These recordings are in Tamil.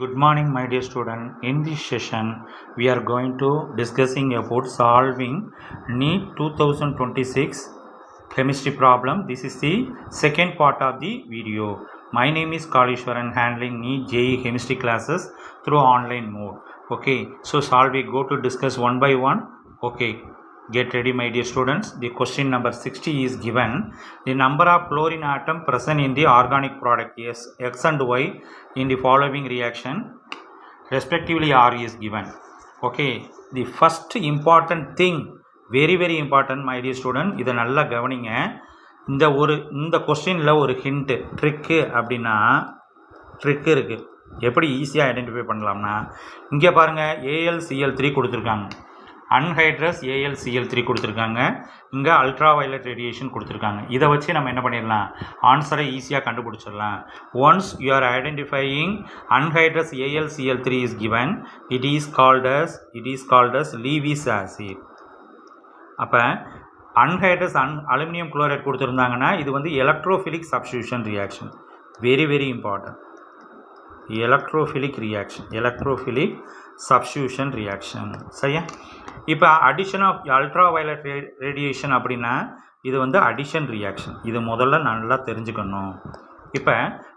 Good morning, my dear student. In this session, we are going to discussing about solving NEET 2026 chemistry problem. This is the second part of the video. My name is Kalishwaran, handling NEET JEE chemistry classes through online mode. Okay, so shall we go to discuss one by one? Okay, get ready, my dear students. The question number 60 is given. The number of chlorine atom present in the organic product is X and Y in the following reaction, respectively R is given. Okay, the first important thing, very important, my dear student, இதை நல்லா கவனிங்க. இந்த கொஸ்டினில் ஒரு ஹிண்ட்டு ட்ரிக்கு அப்படின்னா ட்ரிக்கு இருக்குது. எப்படி ஈஸியாக ஐடென்டிஃபை பண்ணலாம்னா, இங்கே பாருங்கள், AlCl3 கொடுத்துருக்காங்க, அன்ஹைட்ரஸ் AlCl3 கொடுத்துருக்காங்க, இங்கே அல்ட்ரா வயலட் ரேடியேஷன் கொடுத்துருக்காங்க. இதை வச்சு நம்ம என்ன பண்ணிடலாம், ஆன்சரை ஈஸியாக கண்டுபிடிச்சிடலாம். Once you are identifying anhydrous AlCl3 is given, it is called as Lewis acid. அப்போ அன்ஹைட்ரஸ் அலுமினியம் குளோரைட் கொடுத்துருந்தாங்கன்னா இது வந்து electrophilic substitution reaction. Very important. Electrophilic substitution reaction. சரியா? இப்போ addition of ultraviolet radiation அப்படின்னா இது வந்து அடிஷன் ரியாக்ஷன். இது முதல்ல நல்லா தெரிஞ்சுக்கணும். இப்போ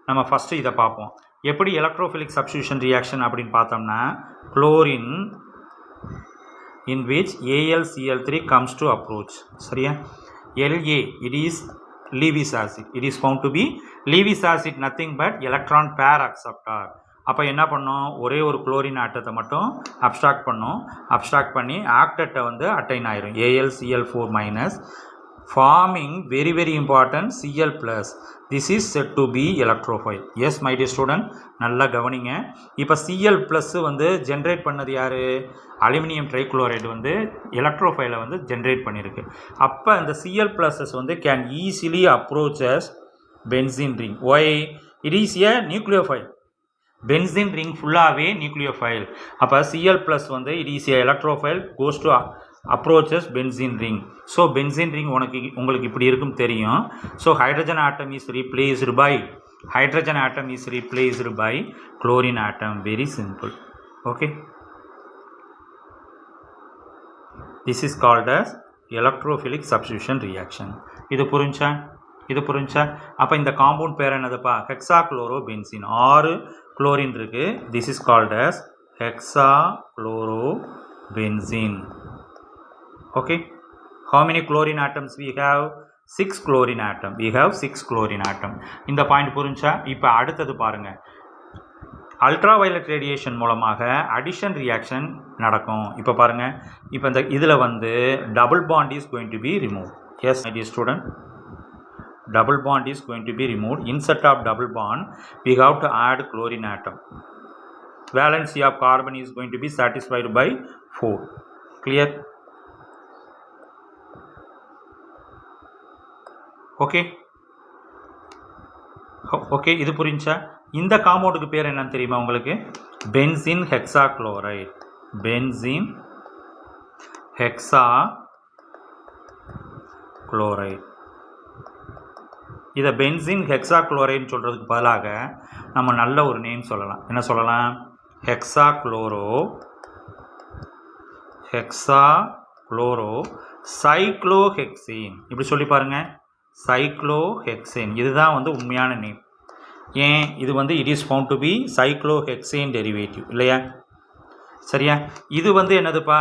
நம்ம ஃபஸ்ட்டு இதை பார்ப்போம். எப்படி எலக்ட்ரோஃபிலிக் சப்ஸ்டியூஷன் ரியாக்ஷன் அப்படின்னு பார்த்தோம்னா, chlorine in which AlCl3 comes to approach. சரியா? La, it is Lewis acid. It is found to be Lewis acid, nothing but electron pair acceptor. அப்போ என்ன பண்ணோம், ஒரே ஒரு குளோரின் ஆட்டத்தை மட்டும் அப்ஸ்ட்ராக்ட் பண்ணோம். அப்ஸ்ட்ராக்ட் பண்ணி ஆக்டட்டை வந்து அட்டைன் ஆயிரும், AlCl4 minus, forming very important Cl plus. This is said to be electrophile. Yes my dear student, நல்லா கவனிங்க. இப்போ Cl ப்ளஸ் வந்து ஜென்ரேட் பண்ணது யார், அலுமினியம் ட்ரைக்ளோரைடு வந்து எலக்ட்ரோஃபைலை வந்து ஜென்ரேட் பண்ணியிருக்கு. அப்போ இந்த Cl ப்ளஸஸ் வந்து can easily approaches benzene ring. Why? It is a nucleophile. Benzene ring ஃபுல்லாகவே நியூக்ளியோஃபைல். அப்போ Cl ப்ளஸ் வந்து it is a electrophile, goes to approaches benzene ring. So benzene ring உங்களுக்கு இப்படி இருக்கும் தெரியும். So hydrogen atom is replaced by chlorine atom. Very simple. Okay, this is called as electrophilic substitution reaction. இது புரிஞ்சா? அப்போ இந்த காம்பவுண்ட் பேர் என்னதுப்பா, ஹெக்ஸாக்ளோரோபென்சீன். 6 குளோரின் இருக்கு. this is called as hexachlorobenzene. Okay, how many chlorine atoms we have? 6 chlorine atom. இந்த பாயிண்ட் புரிஞ்சா? இப்போ அடுத்தது பாருங்க, அல்ட்ரா வயலட் ரேடியேஷன் மூலமாக அடிஷன் ரியாக்ஷன் நடக்கும். இப்போ பாருங்க, இப்போ இந்த இதில் வந்து double bond is going to be remove. S my dear student, double bond is going to be removed. Instead of double bond, we have to add chlorine atom. Valency of carbon is going to be satisfied by 4. Clear? Okay, இது புரிஞ்சா? இந்த காம்பவுண்டுக்கு பேர் என்னன்னு தெரியுமா உங்களுக்கு? பென்சீன் ஹெக்ஸாக்ளோரைடு. இதை பென்சீன் ஹெக்ஸாக்ளோரைடுன்னு சொல்கிறதுக்கு பதிலாக நம்ம நல்ல ஒரு நேம் சொல்லலாம். என்ன சொல்லலாம்? ஹெக்ஸாக்ளோரோ சைக்ளோஹெக்சேன். இப்படி சொல்லி பாருங்கள், சைக்ளோஹெக்சேன். இதுதான் வந்து உண்மையான நேம். ஏன்? இது வந்து it is found to be cyclohexane derivative, இல்லையா? சரியா? இது வந்து என்னதுப்பா,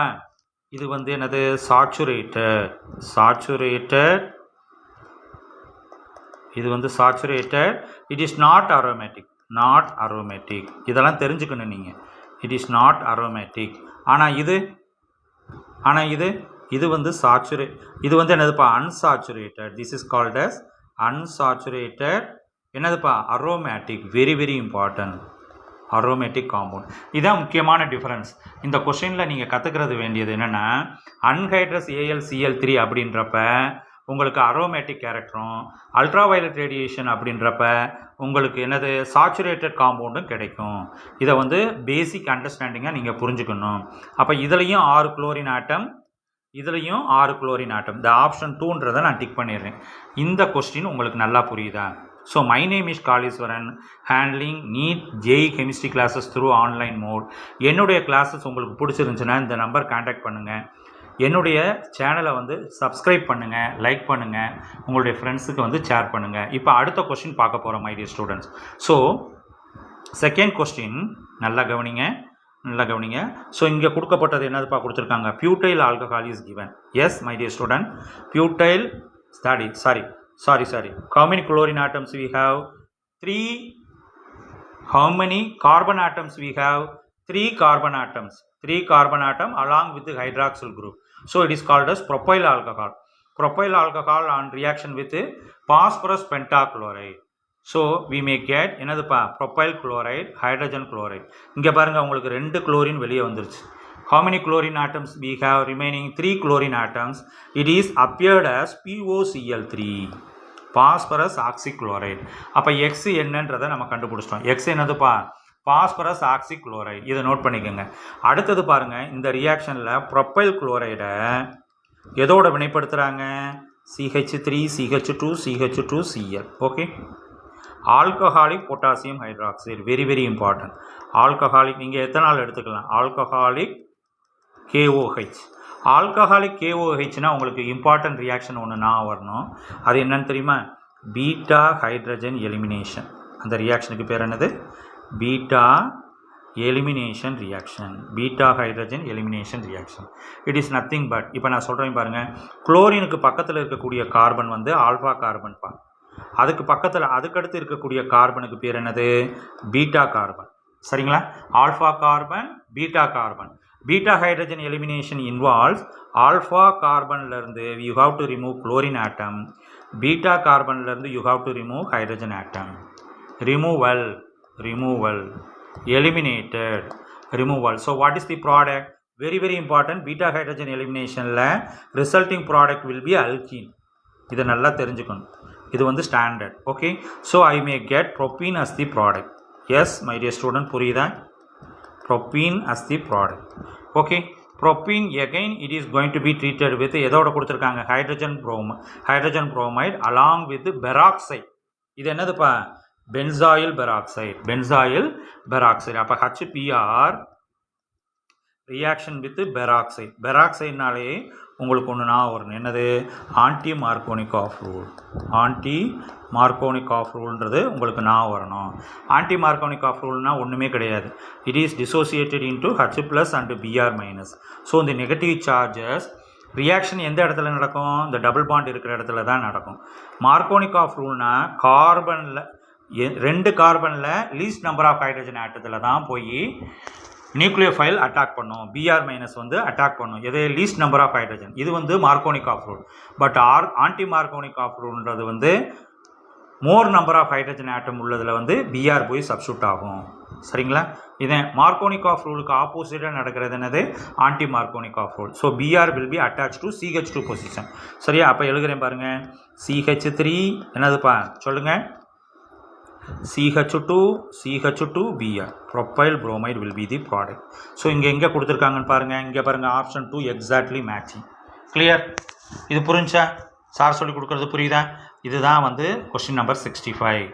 இது வந்து என்னது, சாச்சுரேட்டட். இது வந்து saturated. It is not aromatic. இதெல்லாம் தெரிஞ்சுக்கணும் நீங்கள். It is not aromatic. ஆனால் இது வந்து இது வந்து என்னதுப்பா, unsaturated. This is called as unsaturated. என்னதுப்பா, aromatic. Very important, aromatic compound. இதுதான் முக்கியமான டிஃபரன்ஸ். இந்த கொஸ்டினில் நீங்கள் கற்றுக்கிறது வேண்டியது என்னென்னா, அன்ஹைட்ரஸ் AlCl3 அப்படின்றப்ப உங்களுக்கு அரோமேட்டிக் கேரக்டரும், அல்ட்ரா வயலட் ரேடியேஷன் அப்படின்றப்ப உங்களுக்கு என்னது, சாச்சுரேட்டட் காம்பவுண்டும் கிடைக்கும். இதை வந்து பேசிக் அண்டர்ஸ்டாண்டிங்காக நீங்கள் புரிஞ்சுக்கணும். அப்போ இதுலேயும் 6 குளோரின் ஆட்டம், இந்த ஆப்ஷன் 2ன்றதை நான் டிக் பண்ணிடுறேன். இந்த கொஸ்டின் உங்களுக்கு நல்லா புரியுதா? So my name is Kaliswaran, handling NEET JEE chemistry classes through online mode. என்னுடைய கிளாஸஸ் உங்களுக்கு பிடிச்சிருந்துச்சுன்னா இந்த நம்பர் கான்டாக்ட் பண்ணுங்கள். என்னுடைய சேனலை வந்து சப்ஸ்கிரைப் பண்ணுங்கள், லைக் பண்ணுங்கள், உங்களுடைய ஃப்ரெண்ட்ஸுக்கு வந்து ஷேர் பண்ணுங்கள். இப்போ அடுத்த கொஸ்டின் பார்க்க போகிறோம் my dear students. So second question நல்லா கவனிங்க. ஸோ இங்கே கொடுக்கப்பட்டது என்னதுப்பா கொடுத்துருக்காங்க, butyl alcohol is given. S my dear student, butyl sorry, how many chlorine atoms we have? 3. How many carbon atoms we have? 3 carbon atoms. 3 carbon atom along with the hydroxyl group. So it is called as propyl alcohol. Propyl alcohol on reaction with phosphorus pentachloride. So we may get என்னதுப்பா propyl chloride, hydrogen chloride. இங்கே பாருங்க உங்களுக்கு 2 chlorine வெளியே வந்துருச்சு. How many chlorine atoms we have remaining? 3 chlorine atoms. It is appeared as POCl3, phosphorus oxychloride. அப்போ X என்னன்றதை நம்ம கண்டுபிடிச்சிட்டோம். X என்னதுப்பா பாஸ்பரஸ் ஆக்சிக்ளோரைடு. இதை நோட் பண்ணிக்கோங்க. அடுத்தது பாருங்க, இந்த ரியாக்ஷனில் ப்ரொப்பைல் குளோரைடை எதோட வினைப்படுத்துகிறாங்க? CH3 CH2 CH2 Cl. Okay, alcoholic potassium hydroxide, very very important. Alcoholic நீங்கள் எத்தனால் எடுத்துக்கலாம், ஆல்கஹாலிக் KOH. ஆல்கஹாலிக் KOHனா உங்களுக்கு இம்பார்ட்டன்ட் ரியாக்ஷன் ஒன்று நான் வரணும். அது என்னன்னு தெரியுமா? Beta hydrogen elimination. அந்த ரியாக்ஷனுக்கு பேர் என்னது? Beta elimination reaction. Beta hydrogen elimination reaction. It is nothing but, இப்போ நான் சொல்கிறேன் பாருங்கள், குளோரினுக்கு பக்கத்தில் இருக்கக்கூடிய கார்பன் வந்து ஆல்ஃபா கார்பன் பா. அதுக்கடுத்து இருக்கக்கூடிய கார்பனுக்கு பேர் என்னது? Beta carbon. சரிங்களா? Alpha carbon, beta carbon. Beta hydrogen elimination involves alpha கார்பன்லேருந்து you have to remove chlorine atom, beta கார்பன்லேருந்து you have to remove hydrogen atom. Removal, eliminated, removal. So what is the product? Very very important. Beta hydrogen eliminationல resulting product will be alkene. இதை நல்லா தெரிஞ்சுக்கணும். இது வந்து standard. Okay, so I May get propene as the product. S my dear student, புரியுதா? propene as the product. Okay, propene again it is going to be treated with எதோட கொடுத்துருக்காங்க? hydrogen bromide along with peroxide. இது என்னதுப்பா? Benzoyl peroxide. அப்போ HBr ரியாக்ஷன் வித் பெராக்சைட்னாலே உங்களுக்கு ஒன்று நான் வரணும், என்னது? ஆன்டி மார்கோனிக் ஆஃப் ரூல்ன்றது உங்களுக்கு நான் வரணும். ஆன்டி மார்கோனிக் ஆஃப் ரூல்னால் ஒன்றுமே கிடையாது. It is dissociated into H+ and Br-. So இந்த நெகட்டிவ் சார்ஜஸ் ரியாக்ஷன் எந்த இடத்துல நடக்கும்? இந்த டபுள் பாண்ட் இருக்கிற இடத்துல தான் நடக்கும். மார்கோனிக் ஆஃப் ரூல்னால் கார்பனில் 2 கார்பனில் லீஸ்ட் நம்பர் ஆஃப் ஹைட்ரஜன் ஆட்டத்தில் தான் போய் நியூக்ளியோஃபைல் அட்டாக் பண்ணும். Br- வந்து அட்டாக் பண்ணும். எது? Least number of hydrogen. இது வந்து Markovnikov rule. But anti Markovnikov ரூல்ன்றது வந்து more number of hydrogen atom உள்ளதில் வந்து Br போய் சப்ஸ்டியூட் ஆகும். சரிங்களா? இதன் மார்கோனிக் ஆஃப் ரூலுக்கு ஆப்போசிட்டாக நடக்கிறது என்னது? Anti Markovnikov rule. So Br will be attached to CH2 position. சரியா? அப்போ எழுதுகிறேன் பாருங்கள், CH3 என்னதுப்பா சொல்லுங்கள்? CH2 Br. propyl bromide will be the product. So இங்கே எங்கே கொடுத்துருக்காங்கன்னு பாருங்கள். இங்கே பாருங்கள், ஆப்ஷன் 2 எக்ஸாக்ட்லி மேட்சிங். கிளியர்? இது புரிஞ்சா? சார் சொல்லி கொடுக்குறது புரியுதா? இதுதான் வந்து question number 65.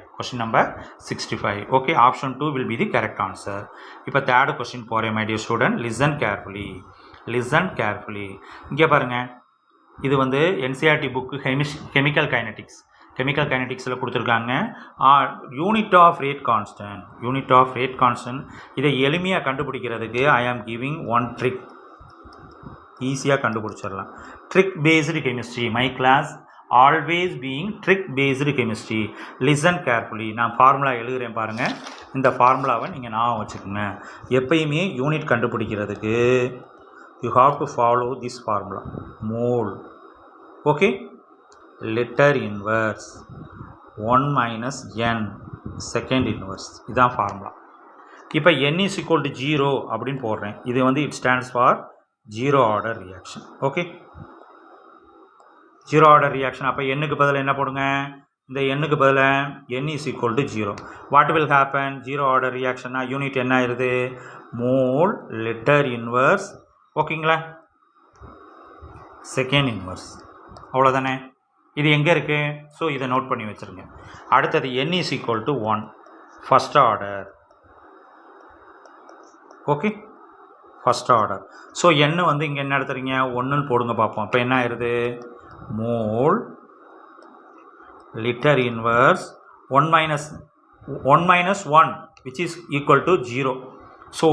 Okay, option 2 will be the correct answer. இப்போ தேர்ட் கொஸ்டின் போகிறேன் my dear student. Listen carefully. இங்கே பாருங்கள், இது வந்து NCERT புக்கு கெமிக்கல் கைனடிக்ஸில் கொடுத்துருக்காங்க. Unit of rate constant. இதை எளிமையாக கண்டுபிடிக்கிறதுக்கு ஐ ஆம் கிவிங் ஒன் ட்ரிக். ஈஸியாக கண்டுபிடிச்சிடலாம். Trick based chemistry. My class always being trick based chemistry. Listen carefully. நான் ஃபார்முலா எழுதுகிறேன் பாருங்கள். இந்த ஃபார்முலாவை நீங்கள் ஞாபகம் வச்சுக்கோங்க. எப்பயுமே யூனிட் கண்டுபிடிக்கிறதுக்கு you have to follow this formula. Mole. Okay, letter inverse 1 - n second inverse. இதுதான் ஃபார்முலா. இப்போ n = 0 அப்படின்னு போடுறேன். இது வந்து it stands for 0 order reaction. Okay, 0 order reaction. அப்போ n-க்கு பதில் என்ன போடுங்க? இந்த n-க்கு பதில் n = 0. What will happen? 0 order ரியாக்ஷன்னா யூனிட் என்ன ஆயிடுது? Mole litre inverse. ஓகேங்களா? Second inverse. அவ்வளோதானே? இது எங்கே இருக்குது? ஸோ இதை நோட் பண்ணி வச்சுருங்க. அடுத்தது n is equal to 1 first order. Okay, first order. So n வந்து இங்கே என்ன எடுத்துறீங்க? 1ன்னு போடுங்க பார்ப்போம். இப்போ என்ன ஆயிடுது? Mole litre inverse 1 minus 1 which is equal to 0. So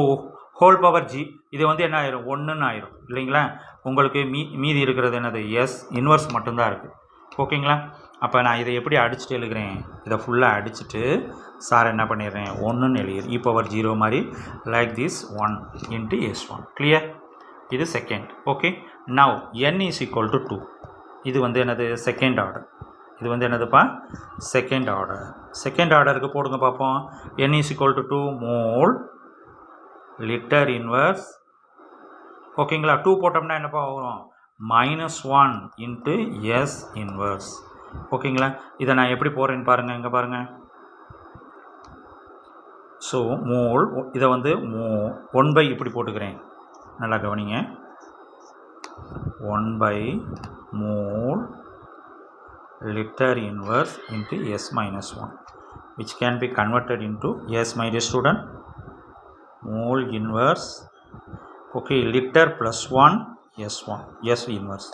whole power G இது வந்து என்ன ஆயிரும்? 1ன்னு ஆயிரும் இல்லைங்களா? உங்களுக்கு மீதி இருக்கிறது என்னது? எஸ் இன்வர்ஸ் மட்டும்தான் இருக்குது. ஓகேங்களா? அப்போ நான் இதை எப்படி அடிச்சுட்டு எழுதுகிறேன்? இதை ஃபுல்லாக அடிச்சுட்டு சார் என்ன பண்ணிடுறேன்? 1ன்னு எழுதுறேன். e பவர் 0 மாதிரி like this 1 into s1. Clear? இது second. Okay, now n is equal to 2. இது வந்து என்னது? Second order. இது வந்து என்னதுப்பா? Second order. செகண்ட் ஆர்டருக்கு போடுங்க பார்ப்போம். n is equal to 2 mole litre inverse. ஓகேங்களா? 2 போட்டோம்னா என்னப்பா வரும்? -1 into s இன்வர்ஸ். ஓகேங்களா? இதை நான் எப்படி போடுறேன்னு பாருங்கள். இங்கே பாருங்கள். ஸோ மோல் இதை வந்து 1 இப்படி போட்டுக்கிறேன். நல்லா கவனிங்க. 1 mole liter inverse into s minus 1 which can be converted into s, my dear student. Mole inverse, okay, liter plus 1 s1 s inverse.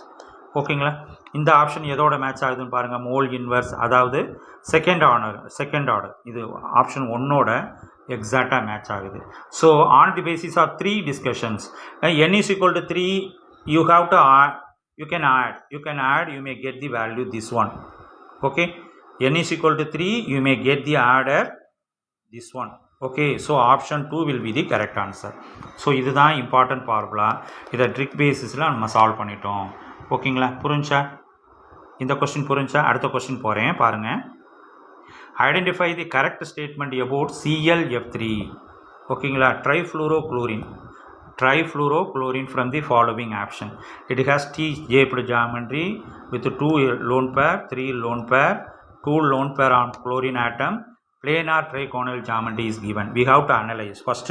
ஓகேங்களா? இந்த ஆப்ஷன் எதோட மேட்ச் ஆகுதுன்னு பாருங்கள். மோல் இன்வர்ஸ், அதாவது செகண்ட் ஆர்டர். இது ஆப்ஷன் 1ஓட எக்ஸாக்டாக மேட்ச் ஆகுது. So on the basis of 3 discussions, n is equal to 3, you have to add. You can add, you may get the value this one. Okay, n is equal to 3, you may get the adder this one. Okay, so option 2 will be the correct answer. So இதுதான் இம்பார்ட்டன்ட் ஃபார்முலா. இதை ட்ரிக் பேசிஸில் நம்ம சால்வ் பண்ணிட்டோம். ஓகேங்களா? புரிஞ்சா? இந்த கொஸ்டின் புரிஞ்சா? அடுத்த கொஸ்டின் போகிறேன் பாருங்கள். Identify the correct statement about ClF3. ஓகேங்களா? trifluorochlorine from the following option. It has T-shaped geometry with 2 lone pair, 3 lone pair, 2 lone pair on chlorine atom. Planar trigonal geometry is given. We have to analyze. First,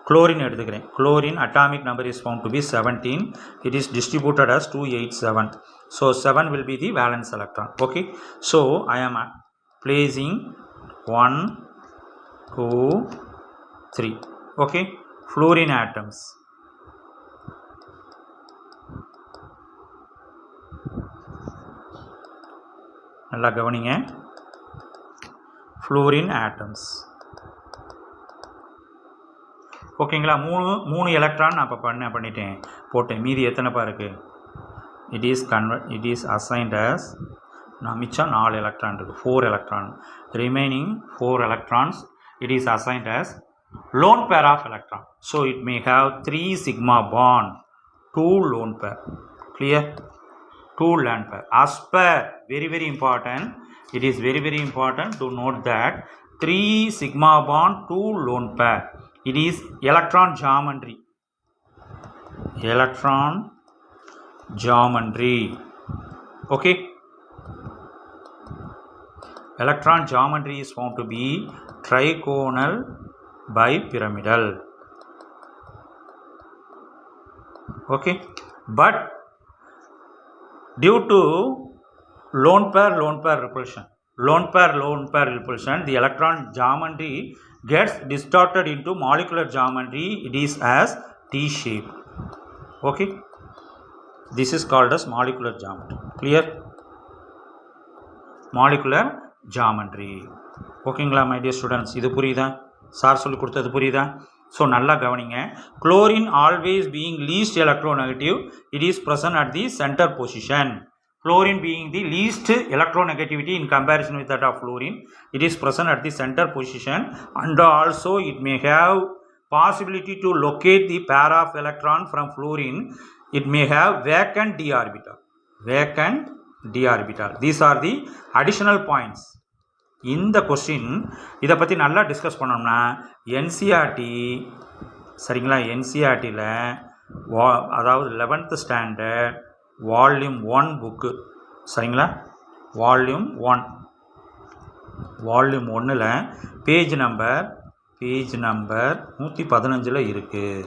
chlorine எடுத்துக்கிறேன். Chlorine atomic number is found to be 17. It is distributed as 287. So 7 will be the valence electron. Okay. So I am placing 1, 2, 3. Okay. Fluorine atoms. நல்லா கவனிங்க. fluorine atoms. ஓகேங்களா? மூணு எலக்ட்ரான் நான் இப்போ பண்ணிட்டேன், போட்டேன். மீதி எத்தனைப்பா இருக்குது? இட் இஸ் அசைன்ட் அஸ், நான் மிச்சம் 4 எலக்ட்ரான் இருக்குது. 4 electron. Remaining 4 electrons it is assigned as lone pair of electron. So it may have 3 sigma bond, 2 lone pair. Clear? 2 lone pair. As per, very important, it is very important to note that 3 sigma bond, 2 lone pair. It is electron geometry. Okay. Electron geometry is found to be trigonal bipyramidal. Okay, but due to lone pair repulsion, the electron geometry gets distorted into molecular geometry. It is as T shape. Okay, this is called as molecular geometry. Clear? Molecular geometry. ஓகேங்களா மை டியர் ஸ்டூடெண்ட்ஸ்? இது புரியுதா? சார் சொல்லி கொடுத்தது புரியுதா? ஸோ நல்லா கவனிங்க. Chlorine always being least electronegative, it is present at the centre position. Chlorine being the least electronegativity in comparison with that of fluorine, it is present at the center position, and also it may have possibility to locate the pair of electron from fluorine. It may have vacant d orbital. These are the additional points. இந்த கொஸ்டின் இதை பற்றி நல்லா டிஸ்கஸ் பண்ணோம்னா என்சிஆர்டி, சரிங்களா? என்சிஆர்டியில் அதாவது 11th ஸ்டாண்டர்ட் வால்யூம் 1 புக்கு, சரிங்களா? வால்யூம் 1ல் பேஜ் நம்பர் 115 இருக்குது.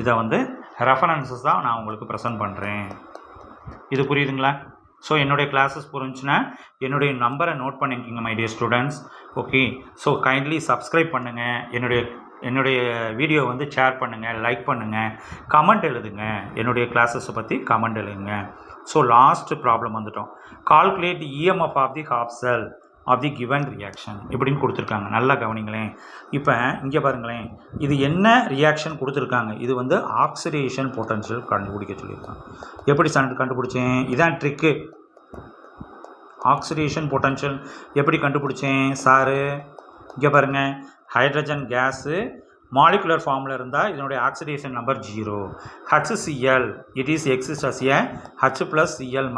இதை வந்து ரெஃபரன்ஸஸ் தான் நான் உங்களுக்கு ப்ரெசென்ட் பண்ணுறேன். இது புரியுதுங்களா? ஸோ என்னுடைய கிளாஸஸ் புரிஞ்சுன்னா என்னுடைய நம்பரை நோட் பண்ணிக்கோங்க my dear students. Okay, so kindly subscribe பண்ணுங்கள், என்னுடைய வீடியோ வந்து ஷேர் பண்ணுங்கள், லைக் பண்ணுங்கள், கமெண்ட் எழுதுங்க, என்னுடைய கிளாஸஸை பற்றி கமெண்ட் எழுதுங்க. ஸோ லாஸ்ட் ப்ராப்ளம் வந்துட்டோம். Calculate the EMF of the half cell of the given reaction இப்படின்னு கொடுத்துருக்காங்க. நல்லா கவனிங்களேன். இப்போ இங்கே பாருங்களேன், இது என்ன ரியாக்ஷன் கொடுத்துருக்காங்க. இது வந்து ஆக்சிடேஷன் பொட்டன்ஷியல் கண்டுபிடிக்க சொல்லியிருக்காங்க. எப்படி கண்டுபிடிச்சேன்? இதான் ட்ரிக்கு. ஆக்சிடேஷன் பொட்டன்ஷியல் எப்படி கண்டுபிடிச்சேன் சாரு? இங்கே பாருங்கள், ஹைட்ரஜன் கேஸு மாலிகுலர் ஃபார்மில் இருந்தால் இதனுடைய oxidation number 0. HCl it is exist as a H + Cl-.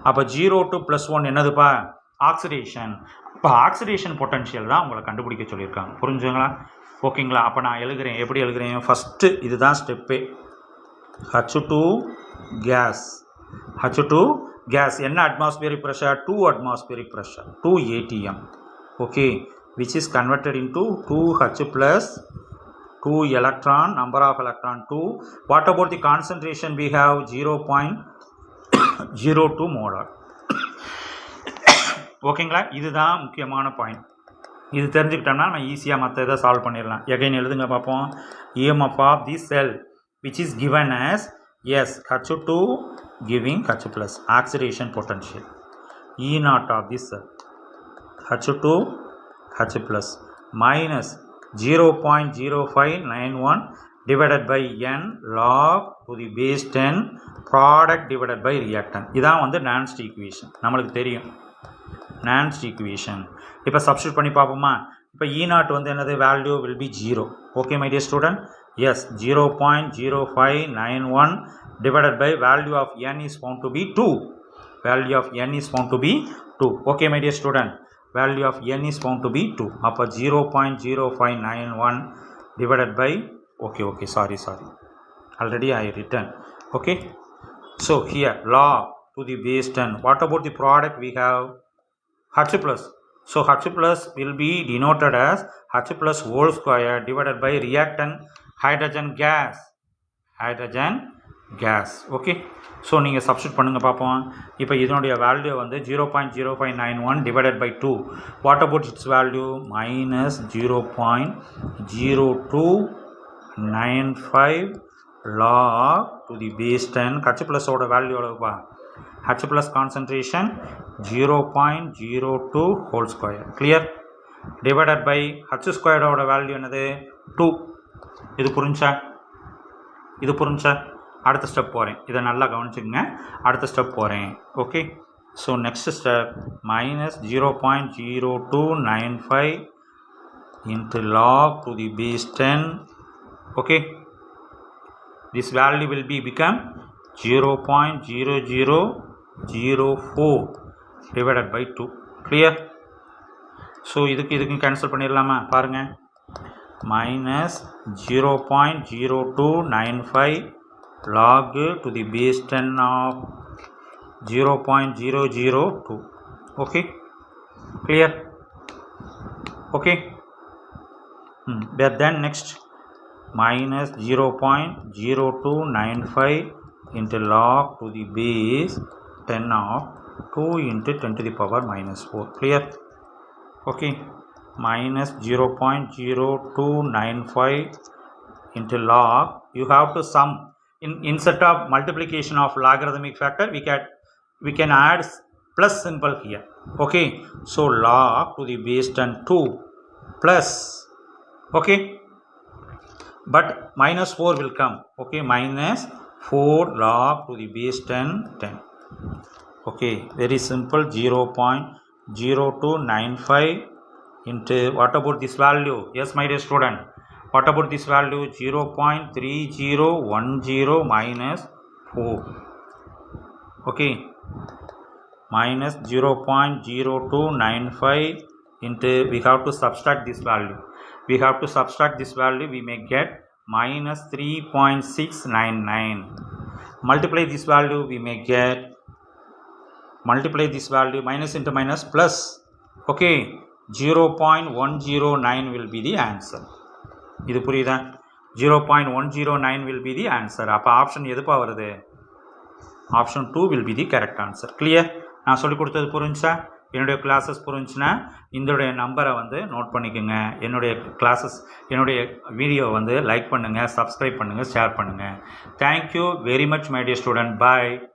அப்போ 0 to +1 என்னதுப்பா? ஆக்சிடேஷன். இப்போ ஆக்சிடேஷன் பொட்டன்ஷியல் தான் உங்களை கண்டுபிடிக்க சொல்லியிருக்காங்க. புரிஞ்சுங்களா? ஓகேங்களா? அப்போ நான் எழுதுகிறேன். எப்படி எழுதுகிறேன்? ஃபஸ்ட்டு இதுதான் ஸ்டெப்பே. H2 gas. H2 கேஸ் என்ன atmospheric pressure? 2 atmospheric pressure, 2 atm. Okay, which is converted into 2H plus 2 electron, number of electron 2. What about the concentration? We have 0.02 molar. ஓகேங்களா? இதுதான் முக்கியமான பாயிண்ட். இது தெரிஞ்சுக்கிட்டோம்னா நம்ம ஈஸியாக மற்ற இதை சால்வ் பண்ணிடலாம். எகைன் எழுதுங்க பார்ப்போம். EMF of the cell which is given as H2 giving H plus oxidation potential. E0 of the cell H2 H plus minus 0.0591 divided by n log to the base 10 product divided by reactant. இதான் வந்து Nernst equation. நம்மளுக்கு தெரியும் Nernst equation. இப்போ சப்ஸ்டியூட் பண்ணி பார்ப்போமா? இப்போ E0 வந்து என்னது? Value will be 0. Okay my dear student? 0.0591 divided by value of n is found to be 2. Value of n is found to be 2. Okay my dear student, value of n is found to be 2. அப்போ 0.0591 divided by sorry already I written. Okay, so here log to the base 10. What about the product? We have H plus. So H plus will be denoted as H plus whole square divided by reactant hydrogen gas. Okay, so நீங்கள் சப்ஸ்டியூட் பண்ணுங்கள் பார்ப்போம். இப்போ இதனுடைய வேல்யூ வந்து 0.0591 divided by 2. What about its value? Minus 0.0295 log to the base 10. H ப்ளஸோட வேல்யூ எவ்வளோப்பா? H plus concentration 0.02 whole square. Clear? Divided by H ஸ்கொயரோட வேல்யூ என்னது? 2. இது புரிஞ்சா? அடுத்த ஸ்டெப் போகிறேன். இதை நல்லா கவனிச்சுக்கங்க. அடுத்த ஸ்டெப் போகிறேன். Okay, so next step minus 0.0295 into log to the base 10. Okay, this value will be become 0.0004 divided by 2. Clear? So இதுக்கு கேன்சல் பண்ணிடலாமா? பாருங்கள், minus 0.0295 log to the base 10 of 0.002. Okay, clear? Okay, then next minus 0.0295 into log to the base 10 of 2 into 10 to the power minus 4. Clear? Okay, minus 0.0295 into log. You have to sum. Instead of multiplication of logarithmic factor, we can add plus symbol here. Okay, so log to the base 10 2 plus, okay, but minus 4 will come. Okay, minus 4 log to the base 10 10. Okay, very simple. 0.0295 into what about this value? Yes my dear student, what about this value? 0.3010 minus 4. Okay, minus 0.0295 into, we have to subtract this value. We may get minus 3.699. Multiply this value, we may get, minus into minus plus. Okay, 0.109 will be the answer. இது புரியுதா? 0.109 will be the answer. அப்போ ஆப்ஷன் எதுப்பா வருது? Option 2 will be the correct answer. Clear? நான் சொல்லி கொடுத்தது புரிஞ்சா? என்னுடைய கிளாஸஸ் புரிஞ்சுன்னா இதோடைய நம்பரை வந்து நோட் பண்ணிக்கோங்க. என்னுடைய கிளாஸஸ் என்னுடைய வீடியோ வந்து லைக் பண்ணுங்கள், சப்ஸ்கிரைப் பண்ணுங்கள், ஷேர் பண்ணுங்கள். Thank you very much my dear student. Bye.